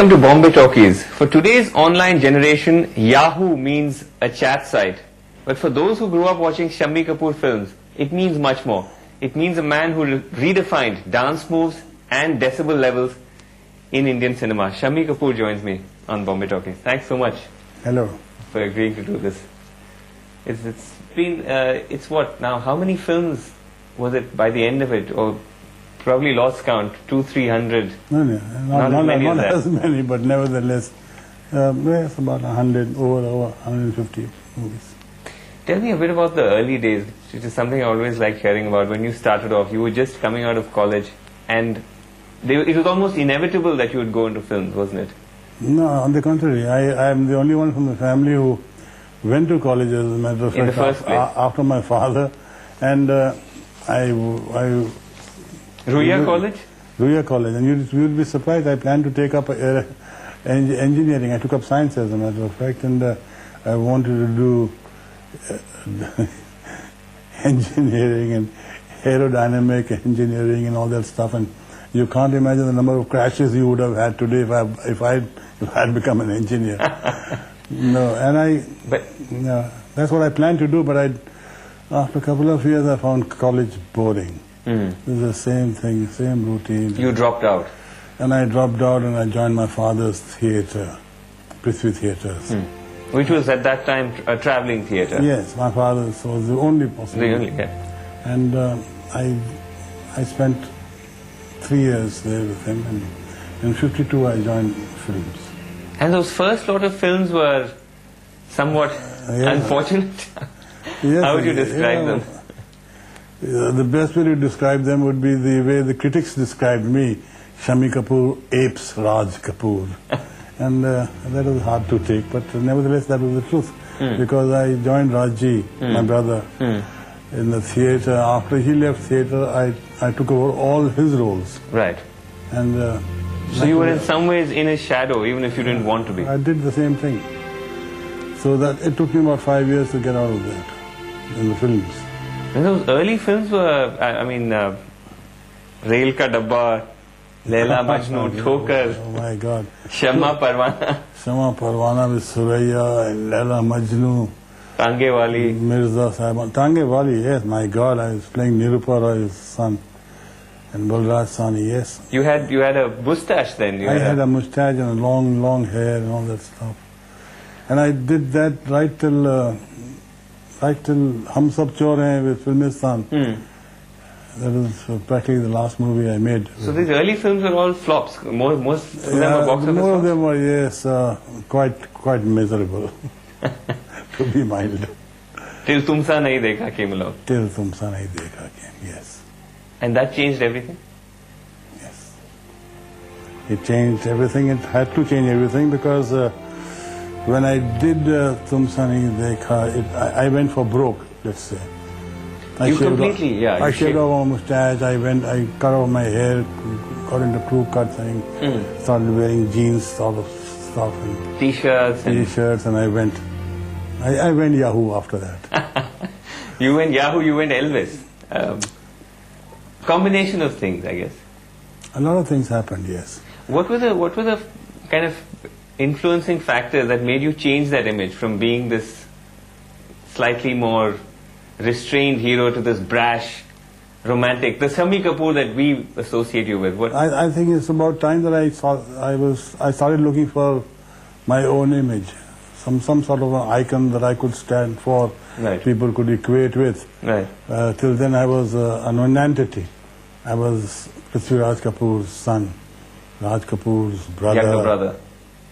welcome to Bombay Talkies. For today's online generation, Yahoo means a chat site. But for those who grew up watching Shammi Kapoor films, it means much more. It means a man who redefined dance moves and decibel levels in Indian cinema. Shammi Kapoor joins me on Bombay Talkies. Thanks so much. Hello. For agreeing to do this. It's been, it's what now, how many films was it by the end of it? Or probably lost count, 200-300. No, not as as many, but nevertheless, it's about 100, over 150 movies. Tell me a bit about the early days, which is something I always like hearing about. When you started off, you were just coming out of college, and it was almost inevitable that you would go into films, wasn't it? No, on the contrary, I am the only one from the family who went to college, as a matter of fact, in the first place. After my father, and Ruia College? Ruia College, and you would be surprised. I planned to take up engineering. I took up science, as a matter of fact, and I wanted to do engineering and aerodynamic engineering and all that stuff. And you can't imagine the number of crashes you would have had today if I had become an engineer. No, and that's what I planned to do. But after a couple of years, I found college boring. It was the same thing, same routine. You dropped out? And I dropped out and I joined my father's theatre, Prithvi Theatres. Which was at that time a travelling theatre? Yes, my father's was the only possibility. The only, yeah. And I spent 3 years there with him, and in '52 I joined films. And those first lot of films were somewhat unfortunate? Yes, how would you describe them? The best way to describe them would be the way the critics described me. Shammi Kapoor apes Raj Kapoor. And that was hard to take, but nevertheless that was the truth. Because I joined Rajji, my brother, in the theatre. After he left theatre, I took over all his roles. Right. And so you were in some ways in his shadow, even if you didn't want to be. I did the same thing. So that it took me about 5 years to get out of that in the films. And those early films were, I mean, Rail Ka Dabba, Laila Majnu, Thokar. Oh my God. Shamma Parwana. Shamma Parwana with Suraya, Laila Majnu. Tange Wali. Mirza Sahib. Tange Wali, yes, my God, I was playing Nirupa Roy's son. And Balraj Sani, yes. You had a moustache then? I had a moustache and a long hair and all that stuff. And I did that right till Hum Sab Chor Hain with Filmistan. That was practically the last movie I made. So these early films were all flops. Most of them were box office more of flops? them were, yes, quite miserable, to be mild. Till Tumsa Nahi Dekha came along. Till Tumsa Nahi Dekha came, yes. And that changed everything? Yes. It changed everything. It had to change everything because when I did Tumsa Nahi Dekha, I went for broke, let's say. I shaved off my moustache, I cut off my hair, got into crew cut thing, started wearing jeans, sort of stuff. And T-shirts. And I went Yahoo after that. You went Yahoo, you went Elvis. Combination of things, I guess. A lot of things happened, yes. What were the kind of influencing factors that made you change that image from being this slightly more restrained hero to this brash, romantic, the Shammi Kapoor that we associate you with? I think it's about time that I started looking for my own image, some sort of an icon that I could stand for, people could equate with. Right. Till then I was an entity. I was Prithviraj Kapoor's son, Raj Kapoor's brother, younger brother,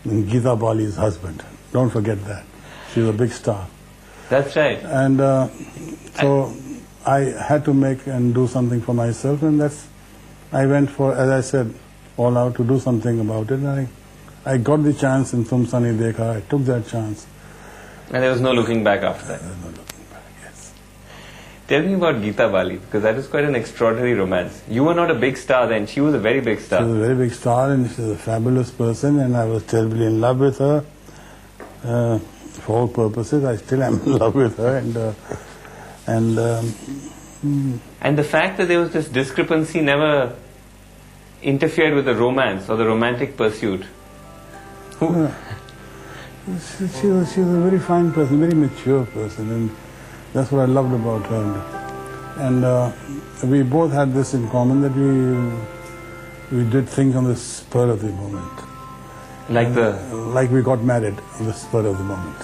and Geeta Bali's husband. Don't forget that. She was a big star. That's right. And so I had to make and do something for myself, and I went for, as I said, all out to do something about it. And I got the chance in Tumsa Nahi Dekha. I took that chance. And there was no looking back after that? There was no looking back, yes. Tell me about Geeta Bali, because that was quite an extraordinary romance. You were not a big star then, she was a very big star. She was a very big star, and she was a fabulous person, and I was terribly in love with her. For all purposes, I still am in love with her, and the fact that there was this discrepancy never interfered with the romance or the romantic pursuit. Who? She was a very fine person, very mature person, and that's what I loved about her. And we both had this in common, that we did things on the spur of the moment. Like the Like we got married on the spur of the moment.